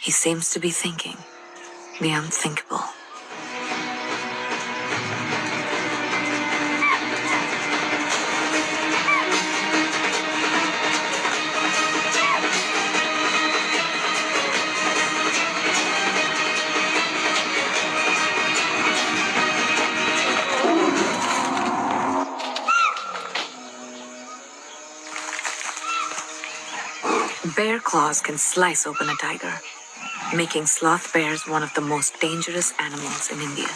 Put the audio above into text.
He seems to be thinking the unthinkable. Bear claws can slice open a tiger, making sloth bears one of the most dangerous animals in India.